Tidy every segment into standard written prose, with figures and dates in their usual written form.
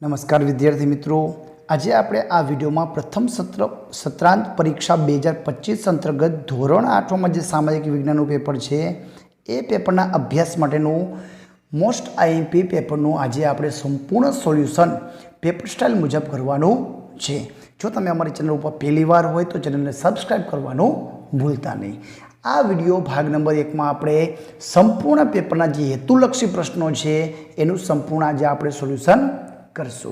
नमस्कार विद्यार्थी मित्रों, आज आप आ विडियो में प्रथम सत्रांत परीक्षा 2025 अंतर्गत धोरण 8 में सामाजिक विज्ञान पेपर है ए पेपरना अभ्यास माटेनु मोस्ट आईएमपी पेपरनु आज आप संपूर्ण सोल्यूशन पेपर स्टाइल मुजब करवानुं छे। जो तमे अमारी चैनल पर पहली बार होय तो चैनल ने सब्सक्राइब करवानुं भूलता नहीं। आ विडियो भाग नंबर 1 में आपणे संपूर्ण पेपरना जे हेतुलक्षी प्रश्नों है एनु संपूर्ण आज आप सोल्यूशन करशुं।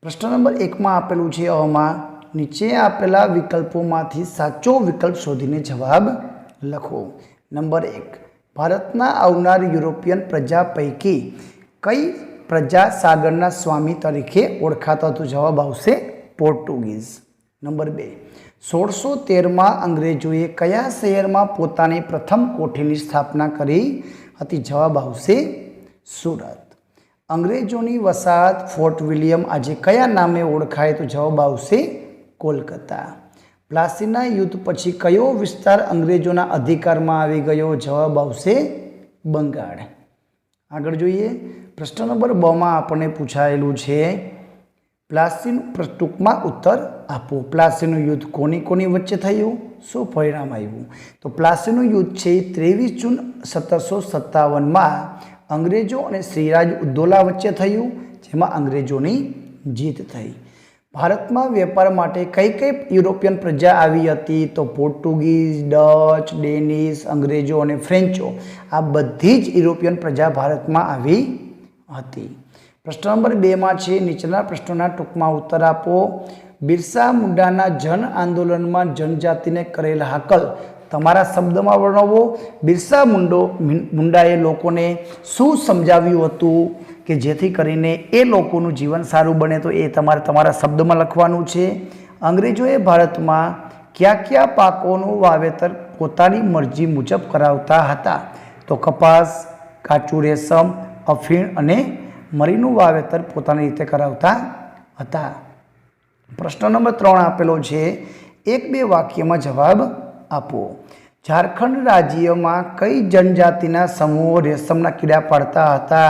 प्रश्न नंबर 1 में आपेलू है अ नीचे आपेला विकल्पों में साचो विकल्प शोधीने जवाब लखो। नंबर 1, भारतना आवनार यूरोपियन प्रजा पैकी कई प्रजा सागरना स्वामी तरीके ओळखाता तो जवाब आवशे पोर्टुगीज। नंबर 2, 1613 में अंग्रेजोए कया शहर में पोतानी प्रथम कोठीनी स्थापना करी हती? जवाब आवशे सूरत। अंग्रेजोनी वसाहत फोर्ट विलियम आज कया नामे ओळखाय? तो जवाब आवशे कोलकाता। प्लासीना युद्ध पछी कयो विस्तार अंग्रेजोना अधिकार में आवी गयो? जवाब आवशे बंगाळ। आगळ जोईए प्रश्न नंबर 2 में आपणे पूछायेलू छे प्लासीन टूंक में उत्तर आपो। प्लासीनु युद्ध कोनी कोनी वच्चे थयुं? शुं परिणाम आव्युं? तो प्लासीनु युद्ध छे 23 जून 1757 में अंग्रेजों और श्रीराज उद्दोला वच्चे थयुं, जेमां अंग्रेजोनी जीत थई। भारत में वेपार माटे कई कई यूरोपियन प्रजा आवी हती? तो पोर्टुगीज, डच, डेनिश, अंग्रेजों और फ्रेंचो आ बधी ज यूरोपियन प्रजा भारत में आवी हती। प्रश्न नंबर 2 में छे नीचेना प्रश्नों टूंक में उत्तर आपो। बिरसा मुंडाना जन आंदोलन में जनजाति ने करेल हाकल तमारा शब्द में वर्णवो। बिरसा मुंडाए लोकोने शुं समजाव्युं हतुं कि जेथी करीने ए लोकोनुं जीवन सारूं बने? तो ए तमारा शब्द में लखवानुं छे। अंग्रेजोए भारत में क्या क्या पाकोनुं वावेतर पोतानी मरजी मुजब करावता हता? तो कपास, काचू रेशम, अफीण अने मरीनुं वावेतर पोतानी रीते करावता हता। प्रश्न नंबर 3 आपेलो छे 1-2 वाक्य में जवाब आपो। झारखंड राज्य में कई जनजातिना समूहों रेशमना कीड़ा पाड़ता हता?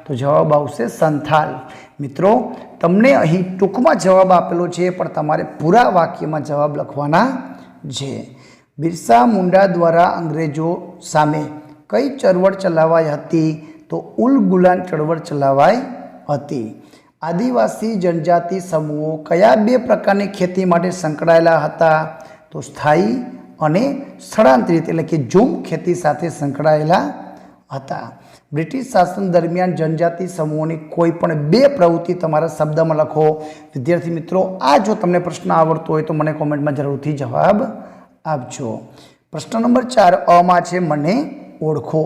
तो जवाब आवशे संथाल। मित्रों तमने अहीं टूंक में जवाब आपेलो छे पण तमारे पूरा वाक्य में जवाब लखवाना छे। बिरसा मुंडा द्वारा अंग्रेजों सामे कई चळवळ चलावाई हती? तो उल गुलान चळवळ चलावाई हती। आदिवासी जनजाति समूहों कया 2 प्रकारनी खेती माटे संकळायेला हता? तो स्थायी अने स्थळांतरित एटले के झूम खेती साथे संकळायेला हता। ब्रिटिश शासन दरमियान जनजाति समूहोनी कोईपण 2 प्रवृत्ति तमारा शब्द में लखो। विद्यार्थी मित्रों आ जो तमने प्रश्न आवड़तो होय तो मने कॉमेंट में जरूरथी जवाब आपजो। प्रश्न नंबर 4 अ मां छे मने ओळखो।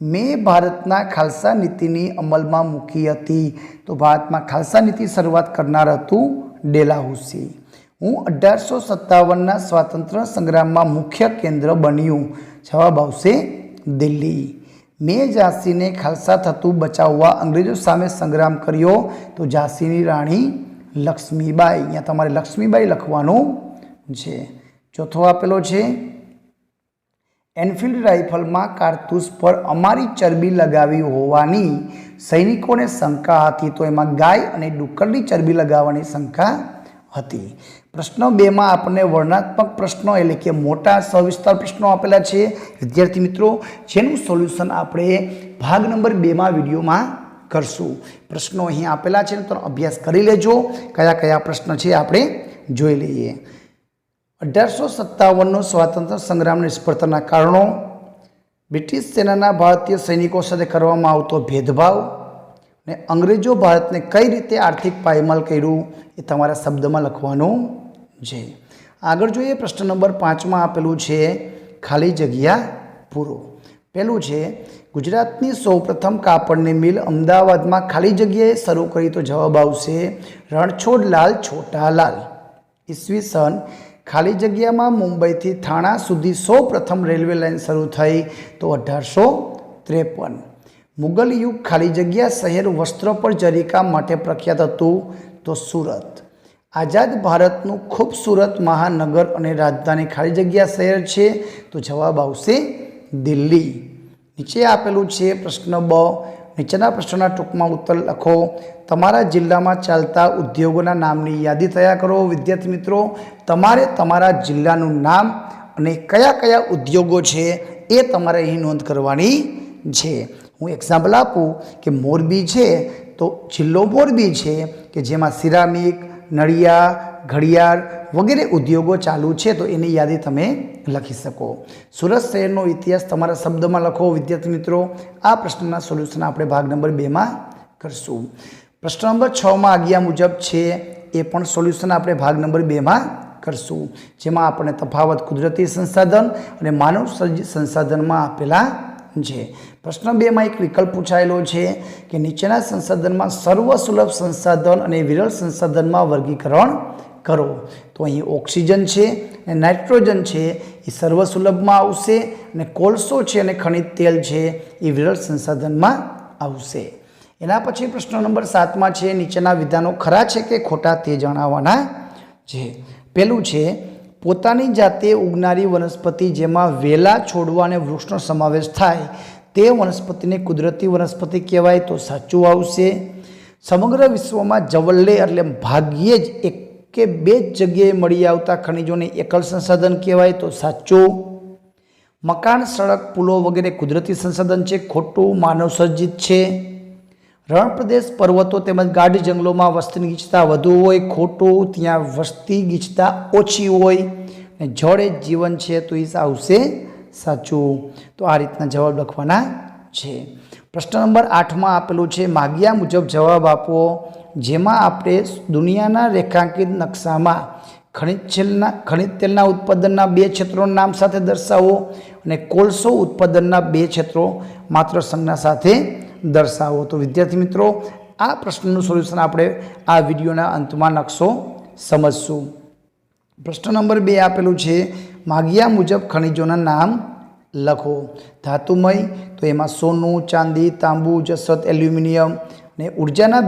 मैं भारतना खालसा नीतिनी अमल में मूकी हती? तो भारत में खालसा नीति शुरुआत करनार हतुं डेलाहुसी। हूँ 1857 स्वातंत्र्य संग्राम में मुख्य केन्द्र बन्यूं? जवाब आवशे दिल्ली। मैं झांसी ने खालसा थतुं बचाववा अंग्रेजों सामे संग्राम कर्यो? तो झांसीनी राणी लक्ष्मीबाई। अहींया तमारे लक्ष्मीबाई लखवानुं छे। चौथो आपेलो छे एनफील्ड राइफल में कारतूस पर अमारी चरबी लगावी होवानी सैनिकों ने शंका हती? तो एमां गाय अने डुक्करनी चरबी लगावानी शंका हती। प्रश्न 2 में आपने वर्णनात्मक प्रश्नों एटले के मोटा सविस्तर प्रश्नों आपेला छे। विद्यार्थी मित्रों जेनुं सोल्यूशन आपणे भाग नंबर 2 में विडियो में करशुं। प्रश्नों अहीं आपेला छे तो अभ्यास करी लेजो। कया कया प्रश्न छे आपणे जोई लईए। 1857 स्वातंत्र्य संग्राम निष्फळताना कारणों, ब्रिटिश सेना भारतीय सैनिकों साथे करवामां आवतो भेदभाव ने अंग्रेजों भारत ने कई रीते आर्थिक पायमाल कर्युं ए तमारा शब्द में लखवानुं छे। आगळ जोईए प्रश्न नंबर 5 में आपेलू छे खाली जग्या पूरो। पहेलुं छे गुजरातनी सौप्रथम कापड़नी मिल अमदावाद में खाली जग्याए शरू करी? तो जवाब आवशे रणछोडलाल छोटालाल। ईस्वीसन खाली जग्या में मुंबई थी थाणा सुधी सौ प्रथम रेलवे लाइन शुरू थई? तो 1853। मुगल युग खाली जग्या शहर वस्त्रों पर जरीकाम माटे प्रख्यात हतुं? तो सूरत। आजाद भारतनु खूबसूरत महानगर और राजधानी खाली जग्या शहर है? तो जवाब आवशे दिल्ली। नीचे आपेलू छे प्रश्न 2 નીચેના પ્રશ્નોના ટૂંકમાં ઉત્તર લખો। તમારા જિલ્લામાં ચાલતા ઉદ્યોગોના નામની યાદી તૈયાર કરો। વિદ્યાર્થી મિત્રો, તમારે તમારા જિલ્લાનું નામ અને કયા કયા ઉદ્યોગો છે એ તમારે અહીં નોંધ કરવાની છે। હું એક્ઝામ્પલ આપું કે મોરબી છે તો જિલ્લો મોરબી છે કે જેમાં સિરામિક, નળિયા, ઘડિયાળ વગેરે ઉદ્યોગો ચાલુ છે, તો એની યાદી તમે લખી શકો। સુરત શહેરનો ઇતિહાસ તમારા શબ્દમાં લખો। વિદ્યાર્થી મિત્રો, આ પ્રશ્નના સોલ્યુશન આપણે ભાગ નંબર 2માં કરશું। પ્રશ્ન નંબર 6માં આગ્યા મુજબ છે એ પણ સોલ્યુશન આપણે ભાગ નંબર 2માં કરશું, જેમાં આપણે તફાવત કુદરતી સંસાધન અને માનવ સર્જિત સંસાધનમાં આપેલા છે। પ્રશ્ન 2માં એક વિકલ્પ પૂછાયેલો છે કે નીચેના સંસાધનમાં સર્વસુલભ સંસાધન અને વિરલ સંસાધનમાં વર્ગીકરણ કરો। તો અહીં ઓક્સિજન છે અને નાઇટ્રોજન છે એ સર્વસુલભમાં આવશે, અને કોલસો છે અને ખનિજ તેલ છે એ વિરલ સંસાધનમાં આવશે। એના પછી પ્રશ્ન નંબર 7માં છે નીચેના વિધાનો ખરા છે કે ખોટા તે જણાવવાના છે। પહેલું છે પોતાની જાતે ઉગનારી વનસ્પતિ જેમાં વેલા, છોડવા અને વૃક્ષનો સમાવેશ થાય તે વનસ્પતિને કુદરતી વનસ્પતિ કહેવાય, તો સાચું આવશે। સમગ્ર વિશ્વમાં જવલ્લે એટલે ભાગ્યે જ એક કે બે જ જગ્યાએ મળી આવતા ખનિજોને એકલ સંસાધન કહેવાય, તો સાચું। મકાન, સડક, પુલો વગેરે કુદરતી સંસાધન છે, ખોટું, માનવ સર્જિત છે। રણ પ્રદેશ, પર્વતો તેમજ ગાઢ જંગલોમાં વસ્તીની ગીચતા વધુ હોય, ખોટું, ત્યાં વસ્તી ગીચતા ઓછી હોય। અને જળ એ જીવન છે, તો એ આવશે સાચું। તો આ રીતના જવાબ લખવાના છે। પ્રશ્ન નંબર 8માં આપેલું છે માગ્યા મુજબ જવાબ આપો, જેમાં આપણે દુનિયાના રેખાંકિત નકશામાં ખનિજ તેલના ઉત્પાદનના 2 ક્ષેત્રોના નામ સાથે દર્શાવો અને કોલસો ઉત્પાદનના 2 ક્ષેત્રો માત્ર સંજ્ઞા સાથે દર્શાવો। તો વિદ્યાર્થી મિત્રો, આ પ્રશ્નનું સોલ્યુશન આપણે આ વિડીયોના અંતમાં નકશો સમજશું। પ્રશ્ન નંબર 2 આપેલું છે માગ્યા મુજબ ખનિજોના નામ લખો। ધાતુમય, તો એમાં સોનું, ચાંદી, તાંબુ, જસત, એલ્યુમિનિયમ। અને ઉર્જાના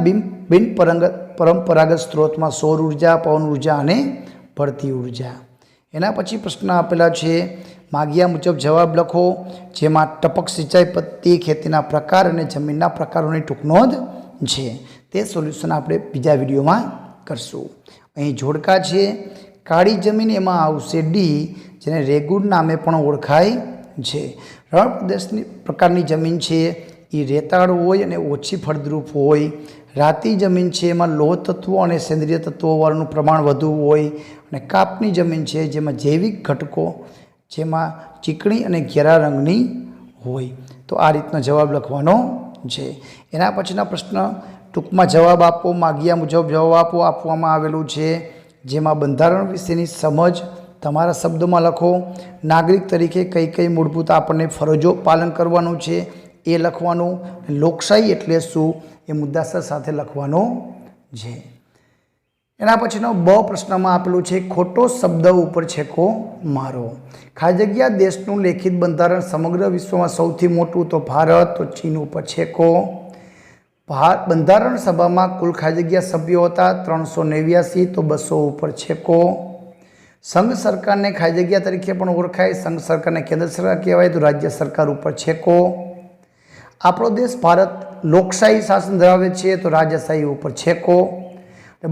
બિન પરંપરાગત સ્ત્રોતમાં સૌર ઉર્જા, પવન ઉર્જા અને ભરતી ઉર્જા। એના પછી પ્રશ્ન આપેલા છે માગ્યા મુજબ જવાબ લખો, જેમાં ટપક સિંચાઈ પદ્ધતિ, ખેતીના પ્રકાર અને જમીનના પ્રકારોની ટૂંક નોંધ છે। તે સોલ્યુશન આપણે બીજા વિડીયોમાં કરશું। અહીં જોડકા છે, કાળી જમીન એમાં આવશે ડી, જેને રેગુડ નામે પણ ઓળખાય છે। રણ પ્રદેશની પ્રકારની જમીન છે એ રેતાળ હોય અને ઓછી ફળદ્રુપ હોય। રાતી જમીન છે એમાં લોહ તત્વો અને સેન્દ્રિય તત્વોવાળું પ્રમાણ વધુ હોય। અને કાપની જમીન છે જેમાં જૈવિક ઘટકો, જેમાં ચીકણી અને ઘેરા રંગની હોય। તો આ રીતનો જવાબ લખવાનો છે। એના પછીના પ્રશ્ન ટૂંકમાં જવાબ આપો, માગ્યા મુજબ જવાબ આપો આપવામાં આવેલું છે, જેમાં બંધારણ વિશેની સમજ તમારા શબ્દોમાં લખો। નાગરિક તરીકે કઈ કઈ મૂળભૂત આપણને ફરજો પાલન કરવાનું છે એ લખવાનું। લોકશાહી એટલે શું એ મુદ્દાસર સાથે લખવાનો છે। એના પછીનો બ પ્રશ્નમાં આપેલું છે ખોટો શબ્દ ઉપર છેકો મારો। ખાલી જગ્યા દેશનું લેખિત બંધારણ સમગ્ર વિશ્વમાં સૌથી મોટું, તો ભારત, તો ચીન ઉપર છેકો। બંધારણ સભામાં કુલ ખાલી જગ્યા સભ્યો હતા 389, તો 200 ઉપર છેકો। સંઘ સરકારને ખાલી જગ્યા તરીકે પણ ઓળખાય, સંઘ સરકારને કેન્દ્ર સરકાર કહેવાય, તો રાજ્ય સરકાર ઉપર છેકો। આપણો દેશ ભારત લોકશાહી શાસન ધરાવે છે, તો રાજ્યશાહી ઉપર છેકો।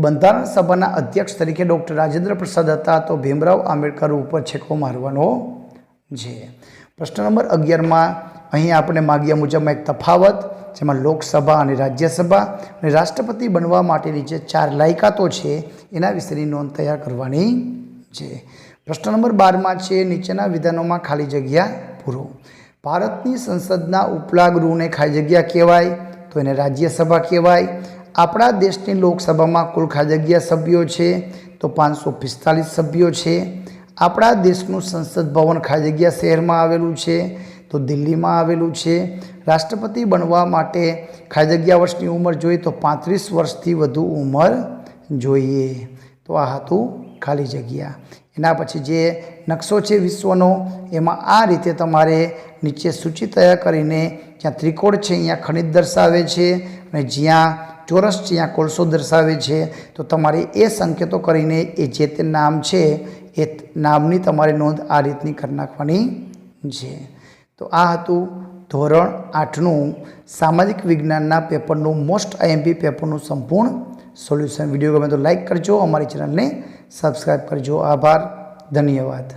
બંધારણ સભાના અધ્યક્ષ તરીકે ડૉક્ટર રાજેન્દ્ર પ્રસાદ હતા, તો ભીમરાવ આંબેડકર ઉપર છેકો મારવાનો છે। પ્રશ્ન નંબર 11માં અહીં આપણે માગ્યા મુજબમાં એક તફાવત, જેમાં લોકસભા અને રાજ્યસભા અને રાષ્ટ્રપતિ બનવા માટેની જે 4 લાયકાતો છે એના વિશેની નોંધ તૈયાર કરવાની છે। પ્રશ્ન નંબર 12માં છે નીચેના વિધાનોમાં ખાલી જગ્યા પૂરો। ભારતની સંસદના ઉપલા ગૃહને ખાલી જગ્યા કહેવાય, તો એને રાજ્યસભા કહેવાય। આપણા દેશની લોકસભામાં કુલ ખાલી જગ્યા સભ્યો છે, તો 545 સભ્યો છે। આપણા દેશનું સંસદ ભવન ખાલી જગ્યા શહેરમાં આવેલું છે, તો દિલ્હીમાં આવેલું છે। રાષ્ટ્રપતિ બનવા માટે ખાલી જગ્યા વર્ષની ઉંમર જોઈએ તો 35 વર્ષથી વધુ ઉંમર જોઈએ। તો આ હતું ખાલી જગ્યા। એના પછી જે નકશો છે વિશ્વનો, એમાં આ રીતે તમારે નીચે સૂચિ તૈયાર કરીને જ્યાં ત્રિકોણ છે અહીંયા ખનિજ દર્શાવે છે, અને જ્યાં ચોરસ છે અહીંયા કોલસો દર્શાવે છે, તો તમારે એ સંકેતો કરીને એ જે તે નામ છે એ નામની તમારે નોંધ આ રીતની કરી નાખવાની છે। તો આ હતું ધોરણ 8નું સામાજિક વિજ્ઞાનના પેપરનું મોસ્ટ આઈએમપી પેપરનું સંપૂર્ણ સોલ્યુશન. વિડીયો ગમે તો લાઈક કરજો, અમારી ચેનલને સબસ્ક્રાઈબ કરજો. આભાર, ધન્યવાદ.